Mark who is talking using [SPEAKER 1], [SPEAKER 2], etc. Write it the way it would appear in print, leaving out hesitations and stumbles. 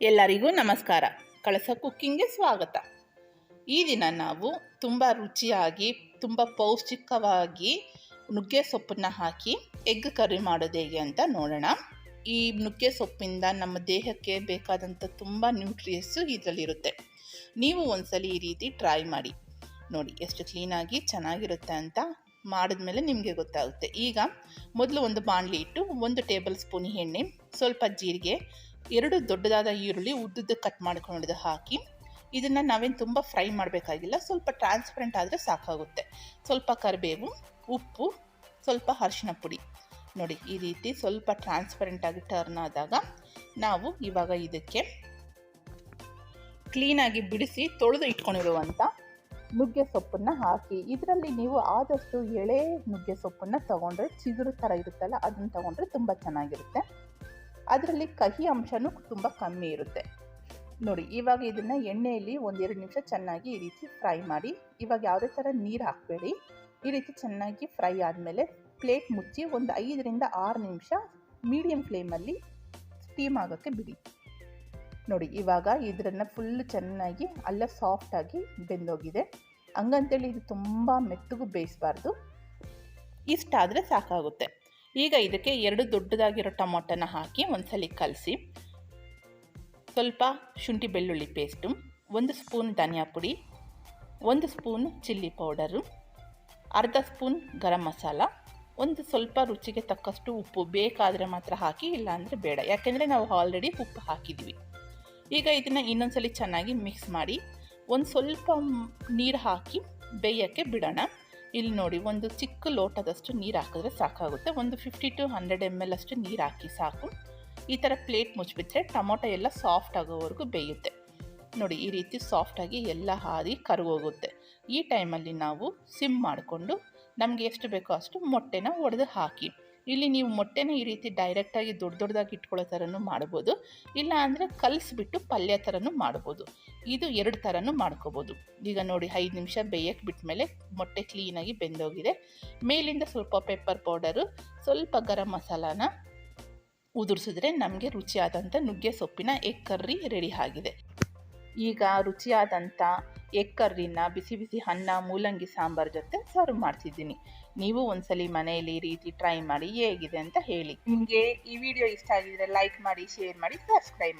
[SPEAKER 1] ಎಲ್ಲರಿಗೂ ನಮಸ್ಕಾರ. ಕಳಸ ಕುಕ್ಕಿಂಗ್ಗೆ ಸ್ವಾಗತ. ಈ ದಿನ ನಾವು ತುಂಬ ರುಚಿಯಾಗಿ ತುಂಬ ಪೌಷ್ಟಿಕವಾಗಿ ನುಗ್ಗೆ ಸೊಪ್ಪನ್ನು ಹಾಕಿ ಎಗ್ ಕರಿ ಮಾಡೋದು ಹೇಗೆ ಅಂತ ನೋಡೋಣ. ಈ ನುಗ್ಗೆ ಸೊಪ್ಪಿಂದ ನಮ್ಮ ದೇಹಕ್ಕೆ ಬೇಕಾದಂಥ ತುಂಬ ನ್ಯೂಟ್ರಿಯನ್ಸು ಇದರಲ್ಲಿರುತ್ತೆ. ನೀವು ಒಂದ್ಸಲ ಈ ರೀತಿ ಟ್ರೈ ಮಾಡಿ ನೋಡಿ, ಎಷ್ಟು ಕ್ಲೀನಾಗಿ ಚೆನ್ನಾಗಿರುತ್ತೆ ಅಂತ. ಮಾಡಿದ್ಮೇಲೆ ನಿಮಗೆ ಗೊತ್ತಾಗುತ್ತೆ. ಈಗ ಮೊದಲು ಒಂದು ಬಾಣಲಿ ಇಟ್ಟು 1 ಟೇಬಲ್ ಸ್ಪೂನ್ ಎಣ್ಣೆ, ಸ್ವಲ್ಪ ಜೀರಿಗೆ, 2 ದೊಡ್ಡದಾದ ಈರುಳ್ಳಿ ಉದ್ದುದ್ದು ಕಟ್ ಮಾಡ್ಕೊಂಡು ಹಾಕಿ, ಇದನ್ನು ನಾವೇನು ತುಂಬ ಫ್ರೈ ಮಾಡಬೇಕಾಗಿಲ್ಲ, ಸ್ವಲ್ಪ ಟ್ರಾನ್ಸ್ಪರೆಂಟ್ ಆದರೆ ಸಾಕಾಗುತ್ತೆ. ಸ್ವಲ್ಪ ಕರಿಬೇವು, ಉಪ್ಪು, ಸ್ವಲ್ಪ ಅರಿಶಿನ ಪುಡಿ ನೋಡಿ. ಈ ರೀತಿ ಸ್ವಲ್ಪ ಟ್ರಾನ್ಸ್ಪರೆಂಟಾಗಿ ಟರ್ನ್ ಆದಾಗ ನಾವು ಇವಾಗ ಇದಕ್ಕೆ ಕ್ಲೀನಾಗಿ ಬಿಡಿಸಿ ತೊಳೆದು ಇಟ್ಕೊಂಡಿರುವಂಥ ನುಗ್ಗೆ ಸೊಪ್ಪನ್ನು ಹಾಕಿ, ಇದರಲ್ಲಿ ನೀವು ಆದಷ್ಟು ಎಳೆ ನುಗ್ಗೆ ಸೊಪ್ಪನ್ನು ತೊಗೊಂಡ್ರೆ, ಚಿಗುರು ಥರ ಇರುತ್ತಲ್ಲ ಅದನ್ನು ತೊಗೊಂಡ್ರೆ ತುಂಬ ಚೆನ್ನಾಗಿರುತ್ತೆ. ಅದರಲ್ಲಿ ಕಹಿ ಅಂಶನೂ ತುಂಬ ಕಮ್ಮಿ ಇರುತ್ತೆ ನೋಡಿ. ಇವಾಗ ಇದನ್ನು ಎಣ್ಣೆಯಲ್ಲಿ 1-2 ನಿಮಿಷ ಚೆನ್ನಾಗಿ ಈ ರೀತಿ ಫ್ರೈ ಮಾಡಿ. ಇವಾಗ ಯಾವುದೇ ಥರ ನೀರು ಹಾಕಬೇಡಿ. ಈ ರೀತಿ ಚೆನ್ನಾಗಿ ಫ್ರೈ ಆದಮೇಲೆ ಪ್ಲೇಟ್ ಮುಚ್ಚಿ 5-6 ನಿಮಿಷ ಮೀಡಿಯಮ್ ಫ್ಲೇಮಲ್ಲಿ ಸ್ಟೀಮ್ ಆಗೋಕ್ಕೆ ಬಿಡಿ ನೋಡಿ. ಇವಾಗ ಇದನ್ನು ಫುಲ್ ಚೆನ್ನಾಗಿ ಅಲ್ಲ ಸಾಫ್ಟಾಗಿ ಬೆಂದೋಗಿದೆ. ಹಂಗಂತೇಳಿ ಇದು ತುಂಬ ಮೆತ್ತಗೂ ಬೇಯಿಸಬಾರ್ದು, ಇಷ್ಟಾದರೆ ಸಾಕಾಗುತ್ತೆ. ಈಗ ಇದಕ್ಕೆ 2 ದೊಡ್ಡದಾಗಿರೋ ಟೊಮೊಟೊನ ಹಾಕಿ ಒಂದ್ಸಲ ಕಲಸಿ, ಸ್ವಲ್ಪ ಶುಂಠಿ ಬೆಳ್ಳುಳ್ಳಿ ಪೇಸ್ಟು, 1 ಸ್ಪೂನ್ ಧನಿಯಾ ಪುಡಿ, 1 ಸ್ಪೂನ್ ಚಿಲ್ಲಿ ಪೌಡರು, ಅರ್ಧ ಸ್ಪೂನ್ ಗರಂ ಮಸಾಲ, ಒಂದು ಸ್ವಲ್ಪ ರುಚಿಗೆ ತಕ್ಕಷ್ಟು ಉಪ್ಪು ಬೇಕಾದರೆ ಮಾತ್ರ ಹಾಕಿ, ಇಲ್ಲಾಂದರೆ ಬೇಡ, ಯಾಕೆಂದರೆ ನಾವು ಆಲ್ರೆಡಿ ಉಪ್ಪು ಹಾಕಿದ್ವಿ. ಈಗ ಇದನ್ನು ಇನ್ನೊಂದ್ಸಲ ಚೆನ್ನಾಗಿ ಮಿಕ್ಸ್ ಮಾಡಿ ಒಂದು ಸ್ವಲ್ಪ ನೀರು ಹಾಕಿ ಬೇಯೋಕ್ಕೆ ಬಿಡೋಣ. ಇಲ್ಲಿ ನೋಡಿ, ಒಂದು ಚಿಕ್ಕ ಲೋಟದಷ್ಟು ನೀರು ಹಾಕಿದ್ರೆ ಸಾಕಾಗುತ್ತೆ. ಒಂದು 50 to 100 ml ಅಷ್ಟು ನೀರು ಹಾಕಿ ಸಾಕು. ಈ ಥರ ಪ್ಲೇಟ್ ಮುಚ್ಚಿಬಿಟ್ರೆ ಟೊಮೊಟೊ ಎಲ್ಲ ಸಾಫ್ಟ್ ಆಗೋವರೆಗೂ ಬೇಯುತ್ತೆ ನೋಡಿ. ಈ ರೀತಿ ಸಾಫ್ಟಾಗಿ ಎಲ್ಲ ಹಾದಿ ಕರಗೋಗುತ್ತೆ. ಈ ಟೈಮಲ್ಲಿ ನಾವು ಸಿಮ್ ಮಾಡಿಕೊಂಡು ನಮಗೆ ಎಷ್ಟು ಬೇಕೋ ಅಷ್ಟು ಮೊಟ್ಟೆನ ಒಡೆದು ಹಾಕಿ. ಇಲ್ಲಿ ನೀವು ಮೊಟ್ಟೆನ ಈ ರೀತಿ ಡೈರೆಕ್ಟಾಗಿ ದೊಡ್ಡದಾಗಿ ಇಟ್ಕೊಳ್ಳೋ ಥರನೂ ಮಾಡ್ಬೋದು, ಇಲ್ಲ ಅಂದರೆ ಕಲಿಸ್ಬಿಟ್ಟು ಪಲ್ಯ ಥರನೂ ಮಾಡ್ಬೋದು. ಇದು 2 ಥರನೂ ಮಾಡ್ಕೋಬೋದು. ಈಗ ನೋಡಿ, 5 ನಿಮಿಷ ಬೇಯಕ್ಕೆ ಬಿಟ್ಮೇಲೆ ಮೊಟ್ಟೆ ಕ್ಲೀನಾಗಿ ಬೆಂದೋಗಿದೆ. ಮೇಲಿಂದ ಸ್ವಲ್ಪ ಪೆಪ್ಪರ್ ಪೌಡರು, ಸ್ವಲ್ಪ ಗರಂ ಮಸಾಲಾನ ಉದುರಿಸಿದ್ರೆ ನಮಗೆ ರುಚಿಯಾದಂಥ ನುಗ್ಗೆ ಸೊಪ್ಪಿನ ಎಗ್ ಕರ್ರಿ ರೆಡಿ ಆಗಿದೆ. ಈಗ ರುಚಿಯಾದಂಥ ಎಗ್ ಕರ್ರಿನ ಬಿಸಿ ಬಿಸಿ ಅನ್ನ, ಮೂಲಂಗಿ ಸಾಂಬಾರು ಜೊತೆ ಸರ್ವ್ ಮಾಡ್ತಿದ್ದೀನಿ. ನೀವು ಒಂದ್ಸಲಿ ಮನೆಯಲ್ಲಿ ಈ ರೀತಿ ಟ್ರೈ ಮಾಡಿ ಹೇಗಿದೆ ಅಂತ ಹೇಳಿ. ನಿಮಗೆ ಈ ವಿಡಿಯೋ ಇಷ್ಟ ಆಗಿದ್ರೆ ಲೈಕ್ ಮಾಡಿ, ಶೇರ್ ಮಾಡಿ, ಸಬ್ಸ್ಕ್ರೈಬ್ ಮಾಡಿ.